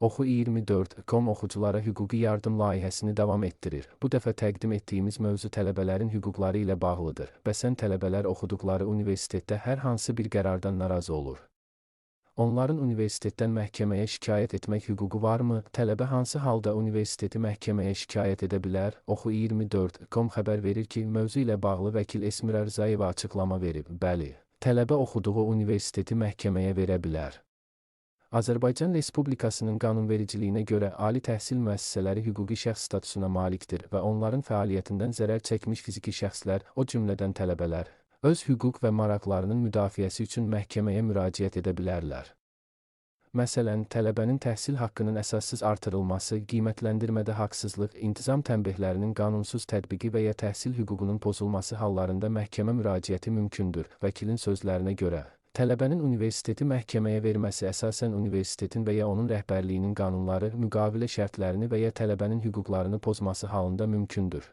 Oxu24.com oxuculara hüquqi yardım layihəsini davam etdirir. Bu dəfə təqdim etdiyimiz mövzu tələbələrin hüquqları ilə bağlıdır. Bəs tələbələr oxuduqları universitetdə hər hansı bir qərardan narazı olur. Onların universitetdən məhkəməyə şikayət etmək hüququ varmı? Tələbə hansı halda universiteti məhkəməyə şikayət edə bilər? Oxu24.com xəbər verir ki, mövzu ilə bağlı vəkil Esmira Rzayeva açıqlama verib. Bəli, tələbə oxuduğu universiteti məhkəməyə verə bilər. Azərbaycan Respublikasının qanunvericiliyinə görə ali təhsil müəssisələri hüquqi şəxs statusuna malikdir və onların fəaliyyətindən zərər çəkmiş fiziki şəxslər, o cümlədən tələbələr, öz hüquq və maraqlarının müdafiəsi üçün məhkəməyə müraciət edə bilərlər. Məsələn, tələbənin təhsil haqqının əsassız artırılması, qiymətləndirmədə haqsızlıq, intizam tənbehlərinin qanunsuz tətbiqi və ya təhsil hüququnun pozulması hallarında məhkəmə müraciəti mümkündür. Vəkilin sözlərinə görə, tələbənin universiteti məhkəməyə verməsi əsasən universitetin və ya onun rəhbərliyinin qanunları, müqavilə şərtlərini və ya tələbənin hüquqlarını pozması halında mümkündür.